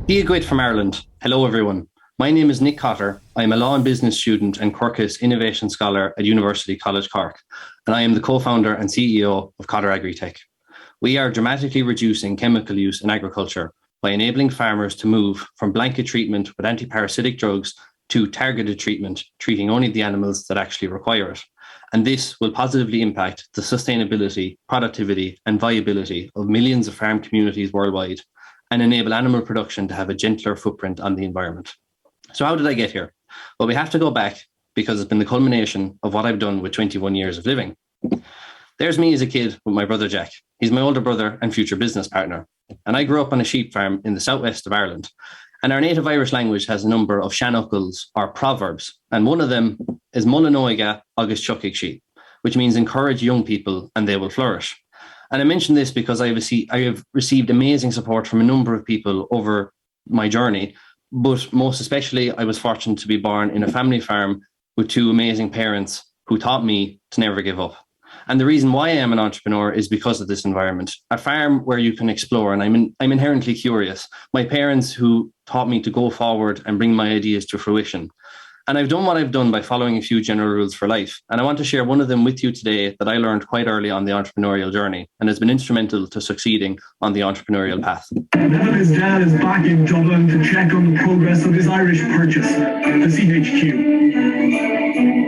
Díagwyd from Ireland. Hello, everyone. My name is Nick Cotter. I am a law and business student and Corcus Innovation Scholar at University College Cork, and I am the co-founder and CEO of Cotter Agritech. We are dramatically reducing chemical use in agriculture by enabling farmers to move from blanket treatment with antiparasitic drugs to targeted treatment, treating only the animals that actually require it. And this will positively impact the sustainability, productivity, and viability of millions of farm communities worldwide, and enable animal production to have a gentler footprint on the environment. So how did I get here? Well, we have to go back because it's been the culmination of what I've done with 21 years of living. There's me as a kid with my brother Jack. He's my older brother and future business partner. And I grew up on a sheep farm in the southwest of Ireland. And our native Irish language has a number of seanchals or proverbs. And one of them is Mullinoiga agus Chuckig Sheep, which means encourage young people and they will flourish. And I mention this because I have received amazing support from a number of people over my journey, but most especially I was fortunate to be born in a family farm with two amazing parents who taught me to never give up. And the reason why I am an entrepreneur is because of this environment, a farm where you can explore, and I'm inherently curious. My parents who taught me to go forward and bring my ideas to fruition. And I've done what I've done by following a few general rules for life. And I want to share one of them with you today that I learned quite early on the entrepreneurial journey and has been instrumental to succeeding on the entrepreneurial path. Now his dad is back in Dublin to check on the progress of his Irish purchase, the CHQ.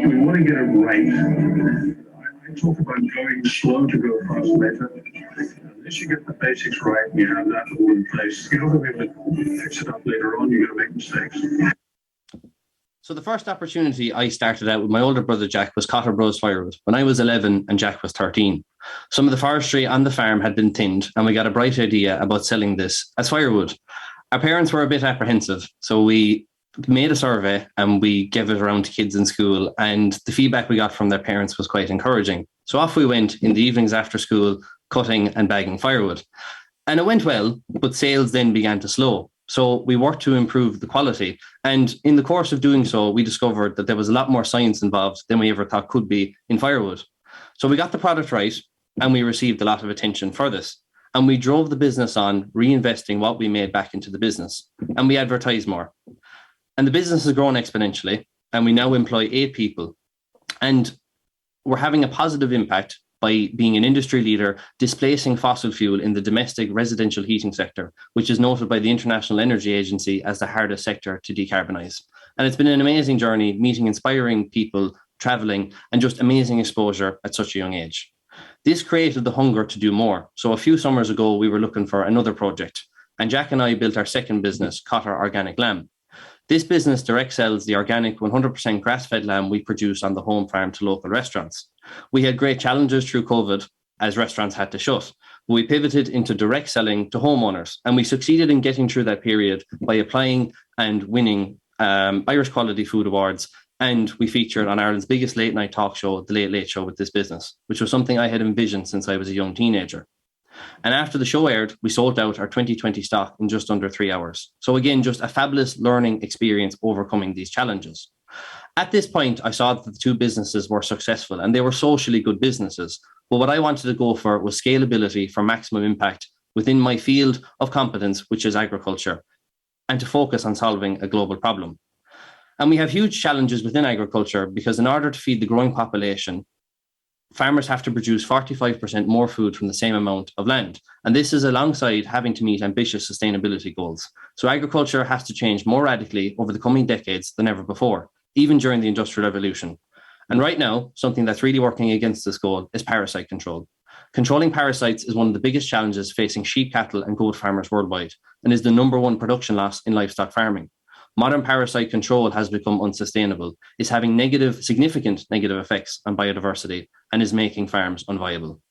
We want to get it right. I talk about going slow to go fast later. Unless you get the basics right and you have that all in place, you're not going to be able to fix it up later on. You're going to make mistakes. So the first opportunity I started out with my older brother Jack was Cotter Bros Firewood when I was 11 and Jack was 13. Some of the forestry on the farm had been thinned and we got a bright idea about selling this as firewood. Our parents were a bit apprehensive, so we made a survey and we gave it around to kids in school, and the feedback we got from their parents was quite encouraging. So off we went in the evenings after school, cutting and bagging firewood. And it went well, but sales then began to slow. So we worked to improve the quality. And in the course of doing so, we discovered that there was a lot more science involved than we ever thought could be in firewood. So we got the product right and we received a lot of attention for this. And we drove the business on, reinvesting what we made back into the business. And we advertised more. And the business has grown exponentially. And we now employ 8 people. And we're having a positive impact by being an industry leader, displacing fossil fuel in the domestic residential heating sector, which is noted by the International Energy Agency as the hardest sector to decarbonise. And it's been an amazing journey, meeting inspiring people, travelling, and just amazing exposure at such a young age. This created the hunger to do more. So a few summers ago, we were looking for another project, and Jack and I built our second business, Cotter Organic Lamb. This business direct sells the organic 100% grass-fed lamb we produce on the home farm to local restaurants. We had great challenges through COVID as restaurants had to shut. We pivoted into direct selling to homeowners, and we succeeded in getting through that period by applying and winning Irish Quality Food Awards. And we featured on Ireland's biggest late night talk show, The Late Late Show, with this business, which was something I had envisioned since I was a young teenager. And after the show aired, we sold out our 2020 stock in just under 3 hours. So again, just a fabulous learning experience overcoming these challenges. At this point, I saw that the two businesses were successful and they were socially good businesses. But what I wanted to go for was scalability for maximum impact within my field of competence, which is agriculture, and to focus on solving a global problem. And we have huge challenges within agriculture because in order to feed the growing population, farmers have to produce 45% more food from the same amount of land. And this is alongside having to meet ambitious sustainability goals. So agriculture has to change more radically over the coming decades than ever before, even during the Industrial Revolution. And right now, something that's really working against this goal is parasite control. Controlling parasites is one of the biggest challenges facing sheep, cattle, and goat farmers worldwide, and is the #1 production loss in livestock farming. Modern parasite control has become unsustainable, is having significant negative effects on biodiversity, and is making farms unviable.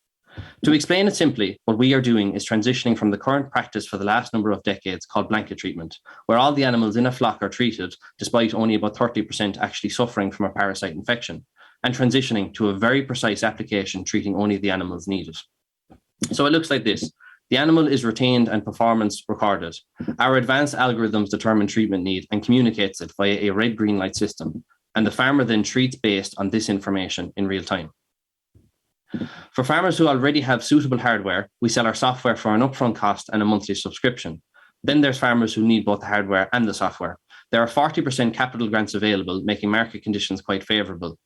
To explain it simply, what we are doing is transitioning from the current practice for the last number of decades called blanket treatment, where all the animals in a flock are treated, despite only about 30% actually suffering from a parasite infection, and transitioning to a very precise application treating only the animals needed. So it looks like this. The animal is retained and performance recorded. Our advanced algorithms determine treatment need and communicates it via a red-green light system, and the farmer then treats based on this information in real time. For farmers who already have suitable hardware, we sell our software for an upfront cost and a monthly subscription. Then there's farmers who need both the hardware and the software. There are 40% capital grants available, making market conditions quite favourable.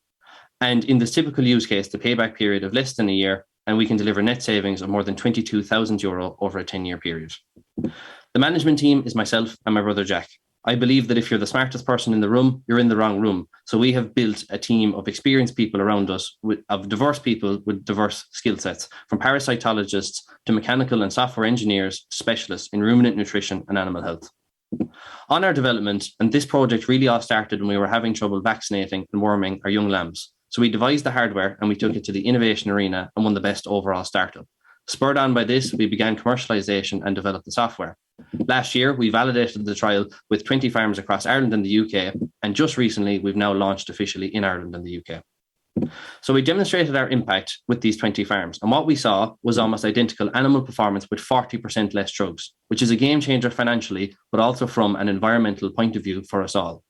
And in this typical use case, the payback period of less than a year, and we can deliver net savings of more than €22,000 over a 10-year period. The management team is myself and my brother Jack. I believe that if you're the smartest person in the room, you're in the wrong room. So we have built a team of experienced people around us, of diverse people with diverse skill sets, from parasitologists to mechanical and software engineers, specialists in ruminant nutrition and animal health. On our development, and this project really all started when we were having trouble vaccinating and worming our young lambs. So we devised the hardware and we took it to the innovation arena and won the best overall startup. Spurred on by this, we began commercialization and developed the software. Last year, we validated the trial with 20 farms across Ireland and the UK, and just recently, we've now launched officially in Ireland and the UK. So we demonstrated our impact with these 20 farms, and what we saw was almost identical animal performance with 40% less drugs, which is a game changer financially, but also from an environmental point of view for us all.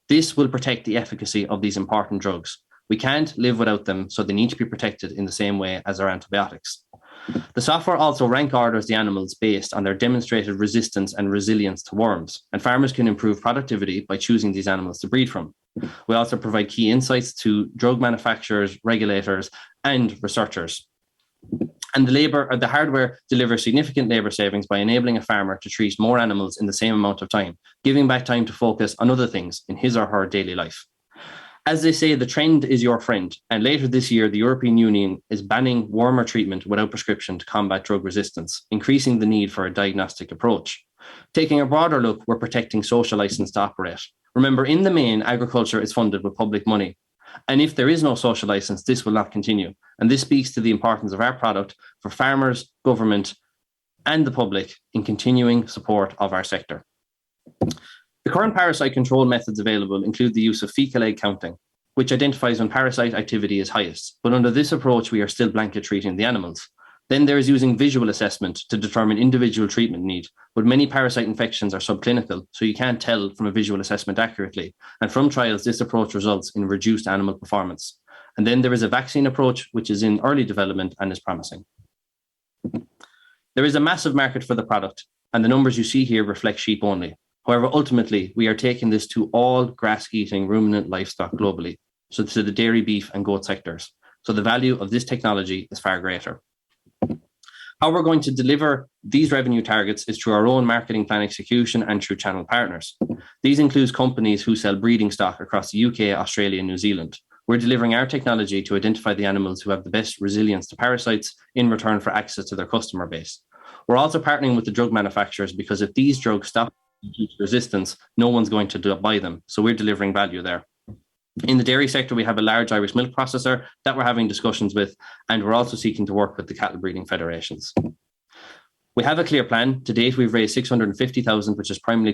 This will protect the efficacy of these important drugs. We can't live without them, so they need to be protected in the same way as our antibiotics. The software also rank orders the animals based on their demonstrated resistance and resilience to worms, and farmers can improve productivity by choosing these animals to breed from. We also provide key insights to drug manufacturers, regulators, and researchers. And the hardware delivers significant labour savings by enabling a farmer to treat more animals in the same amount of time, giving back time to focus on other things in his or her daily life. As they say, the trend is your friend, and later this year, the European Union is banning wormer treatment without prescription to combat drug resistance, increasing the need for a diagnostic approach. Taking a broader look, we're protecting social license to operate. Remember, in the main, agriculture is funded with public money. And if there is no social license, this will not continue. And this speaks to the importance of our product for farmers, government, and the public in continuing support of our sector. The current parasite control methods available include the use of fecal egg counting, which identifies when parasite activity is highest. But under this approach, we are still blanket treating the animals. Then there is using visual assessment to determine individual treatment need, but many parasite infections are subclinical, so you can't tell from a visual assessment accurately. And from trials, this approach results in reduced animal performance. And then there is a vaccine approach, which is in early development and is promising. There is a massive market for the product, and the numbers you see here reflect sheep only. However, ultimately, we are taking this to all grass-eating ruminant livestock globally, so to the dairy, beef, and goat sectors. So the value of this technology is far greater. How we're going to deliver these revenue targets is through our own marketing plan execution and through channel partners. These include companies who sell breeding stock across the UK, Australia, and New Zealand. We're delivering our technology to identify the animals who have the best resilience to parasites in return for access to their customer base. We're also partnering with the drug manufacturers because if these drugs stop due to resistance, no one's going to buy them. So we're delivering value there. In the dairy sector, we have a large Irish milk processor that we're having discussions with, and we're also seeking to work with the cattle breeding federations. We have a clear plan. To date, we've raised 650,000, which has primarily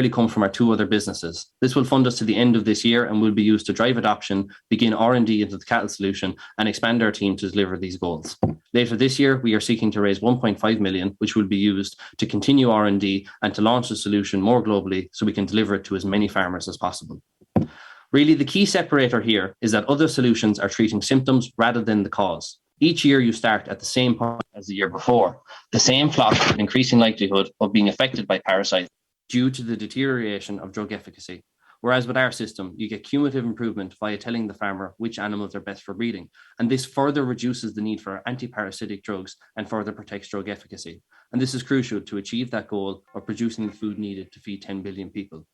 come from our two other businesses. This will fund us to the end of this year and will be used to drive adoption, begin R&D into the cattle solution, and expand our team to deliver these goals. Later this year, we are seeking to raise 1.5 million, which will be used to continue R&D and to launch the solution more globally so we can deliver it to as many farmers as possible. Really, the key separator here is that other solutions are treating symptoms rather than the cause. Each year you start at the same point as the year before, the same flock with increasing likelihood of being affected by parasites due to the deterioration of drug efficacy. Whereas with our system, you get cumulative improvement via telling the farmer which animals are best for breeding. And this further reduces the need for anti-parasitic drugs and further protects drug efficacy. And this is crucial to achieve that goal of producing the food needed to feed 10 billion people.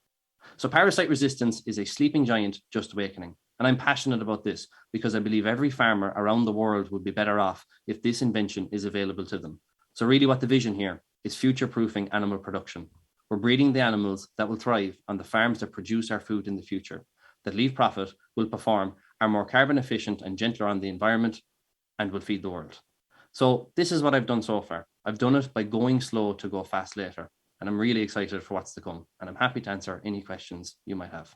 So parasite resistance is a sleeping giant just awakening. And I'm passionate about this because I believe every farmer around the world would be better off if this invention is available to them. So really what the vision here is future-proofing animal production. We're breeding the animals that will thrive on the farms that produce our food in the future, that leave profit, will perform, are more carbon efficient and gentler on the environment, and will feed the world. So this is what I've done so far. I've done it by going slow to go fast later. And I'm really excited for what's to come. And I'm happy to answer any questions you might have.